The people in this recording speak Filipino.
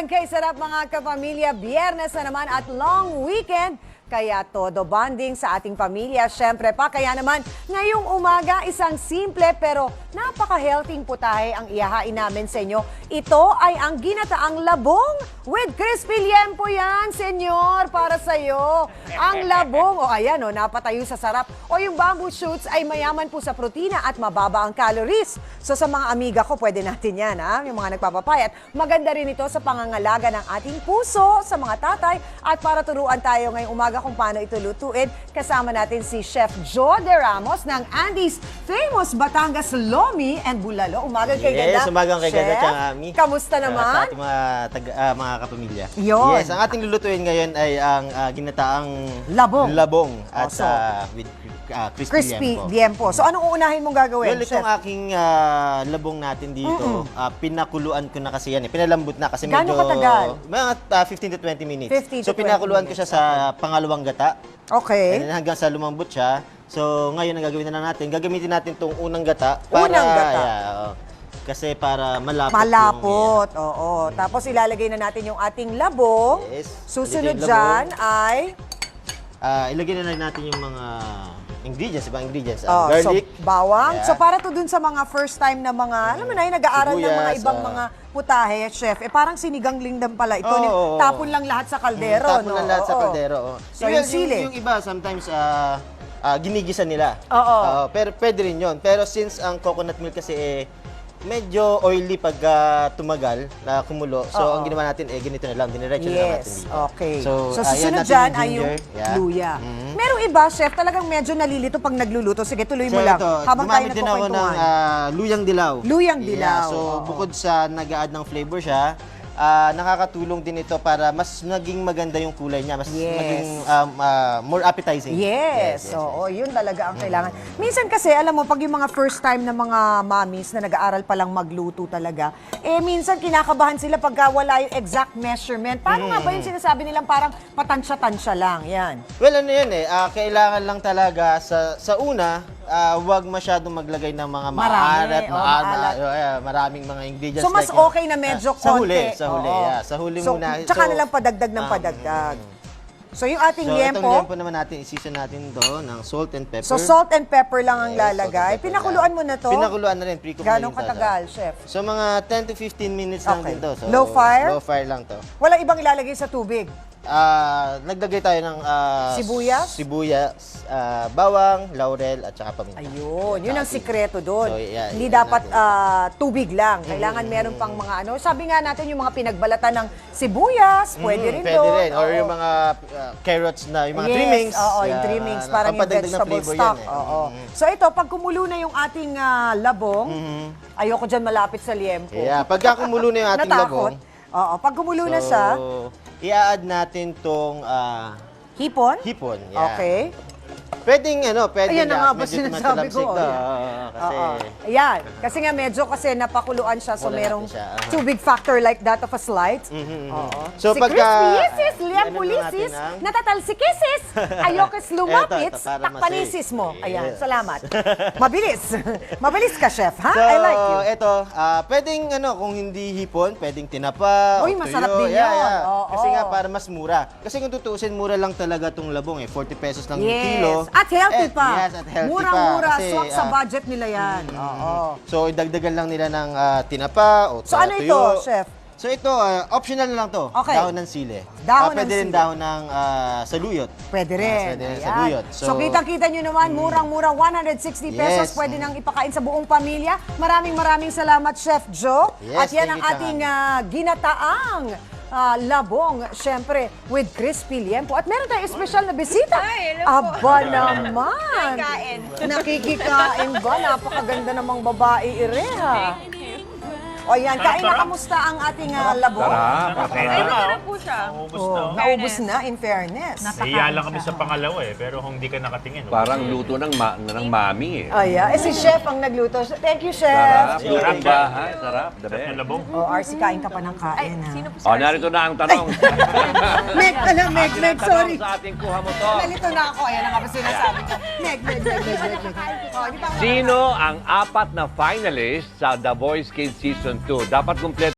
Hanggang kay sarap mga kapamilya, Biyernes na naman at long weekend. Kaya todo bonding sa ating pamilya. Siyempre pa, kaya naman ngayong umaga, isang simple pero napaka-healthy putahe ang ihahain namin sa inyo. Ito ay ang ginataang labong with crispy liempo yan, senyor, para sa iyo. Ang labong, ayan napatayo sa sarap. O yung bamboo shoots ay mayaman po sa protina at mababa ang calories. So sa mga amiga ko, pwede natin yan, yung mga nagpapapayat. Maganda rin ito sa pangangalaga ng ating puso, sa mga tatay, at para turuan tayo ngayong umaga kung paano ito lutuin. Kasama natin si Chef Joe De Ramos ng Andy's Famous Batangas Lomi and Bulalo. Umagang kay ganda. Yes, umagang kay ganda, Chef, Tiang-Ami. kamusta Sa naman? ating mga kapamilya. Yun. Yes, ang ating lulutuin ngayon ay ang ginataang Labong. at So, with crispy liempo. liempo. So anong uunahin mong gagawin, Well, Chef? itong aking labong natin dito, pinakuluan ko na kasi yan. Pinalambot na kasi Gaano medyo... katagal? Mga 15 to 20 minutes. 15 to So pinakuluan 20 ko siya sa pangalawang gata. Okay. And then hanggang sa lumambot siya. So ngayon ang gagawin na lang natin, gagamitin natin itong unang gata. Unang gata. Oo. Kasi para malapot. Malapot, oo. Tapos ilalagay na natin yung ating labong. Yes. Susunod Ilagay yung dyan ay... Ilagay na lang natin yung mga ingredients, ibang ingredients. So Garlic. bawang. Yeah. So para to dun sa mga first time na mga, alam mo na yun, nag-aaral ng mga Sibuyas, ibang mga putahe, chef. Parang sinigang lingdam pala ito. Oo. Tapon lang lahat sa kaldero, Tapon lang lahat sa Oo. kaldero. Oo. So yung sili. Yung iba, sometimes ginigisa nila. Oo. Pero pwede rin yun. Pero since ang coconut milk kasi medyo oily pag tumagal na kumulo. So, Oo. ang ginawa natin, ganito na lang. Diniretso na lang natin Yes, dito. okay. So, So ayan susunod natin dyan yung ay yung ginger. Yeah. luya. Mhm. Merong iba, chef, talagang medyo nalilito pag nagluluto. Sige, tuloy mo So, lang. ito, Habang tayo gumamit din ako ng nagkukwentuhan. luyang dilaw. Luyang dilaw, So, oo. bukod sa nag-a-add ng flavor siya, nakakatulong din ito para mas naging maganda yung kulay niya, mas Yes. maging more appetizing. Yes, oo, yun talaga ang kailangan. Minsan kasi, alam mo, pag yung mga first time na mga mommies na nag-aaral pa lang magluto talaga, minsan kinakabahan sila pagka wala yung exact measurement. Paano nga ba yung sinasabi nilang parang patansya-tansya lang? Yan. Well, ano yan kailangan lang talaga sa una, wag masyadong maglagay ng mga maalat, maraming mga ingredients. So, mas like yung, okay na medyo Sa huli, konti. sa huli. Oo. Yeah, sa huli So, muna. tsaka na lang padagdag ng padagdag. So, yung ating So, itong liempo, liempo naman natin, i-season natin to ng salt and pepper. so salt and pepper lang ang Yes, salt and lalagay. pepper Pinakuluan lang. mo na to? Pinakuluan na rin, pre-cook na Ganong yung tata. katagal, chef? So, mga 10 to 15 minutes lang Okay. din to. So, Low fire? Low fire lang to. Walang ibang ilalagay sa tubig. Naglagay tayo ng Sibuyas? bawang, laurel, at saka paminta. Ayun, yun ang Ating. sikreto doon. So, yeah, Hindi yeah, dapat natin. tubig lang. Kailangan meron pang mga ano. Sabi nga natin yung mga pinagbalatan ng sibuyas, pwede rin Pwede doon. rin. Or Oo. yung mga carrots na, yung mga Yes, trimmings. Oo, yung trimmings, parang yung pampadagdag ng vegetable flavor stock. yan, Oo. So ito, pag kumulo na yung ating labong, ayoko dyan malapit sa liempo. Yeah, pagka kumulo na yung ating Natakot. labong, Oo, pag kumulo na siya, i-add natin tong hipon. hipon. Yeah. Okay. Pwedeng Ayan na nga ba medyo sinasabi ko, matalapsik to. Kasi, Oo. Ayan. Kasi nga medyo napakuluan siya so Wala merong natin siya. too big factor like that of a slight. Oo. So, si pagka- crispy isis, liang ano pulisis, natin ang- natatalsikisis, ayokis lumapit, Eto, para takpanisis masay. mo. Ayan, Yes. salamat. Mabilis. Mabilis ka, chef, ha? So, I like you. ito, pwedeng kung hindi hipon, pwedeng tinapa, Uy, o masarap tuyo. din yun. Oo. Kasi nga para mas mura. Kasi kung tutuusin, mura lang talaga tong labong 40 pesos lang yung kilo. At healthy pa. Yes, at healthy Murang-mura, pa. Kasi, swak sa budget nila yan. Oo. So, idagdagan lang nila ng tinapa o So ano ito, tuyo. chef? So ito, optional na lang to. Okay. Dahon ng sili. Dahon ng Pwede rin sili. dahon ng saluyot. Pwede rin. Pwede rin Ayan. sa guyot. So, kitang-kita nyo naman, murang-mura, 160 pesos. Yes. Pwede nang ipakain sa buong pamilya. Maraming salamat, Chef Joe. Yes, At yan ang thank you, ating ginataang labong, syempre, with crispy liempo. At meron tayong espesyal na bisita. Ay, hello po. Aba naman. Nakikain. Nakikikain ba? Napakaganda namang babae, Ireha. O yan, kain na kamusta ang ating labong? Ay, masarap po siya. Oh, naubos na, in fairness. Nahiya lang kami sa pangalawa pero kung hindi ka nakatingin. Parang luto ng mami eh. Ayan, si Chef ang nagluto. Thank you, Chef. Sarap, lutong bahay, sarap, the Yung best. labong. O, RC, kain ka pa ng Ay, kain, ha? sino po si O, narito na ang tanong. Meg, sorry. Sa ating kuha mo to. Nalito na ako. Ayan ang nga ba sinasabi ko. Meg. O, di ba? Sino ang apat na finalist sa The Voice Kids Season 2? Dapat kumpleto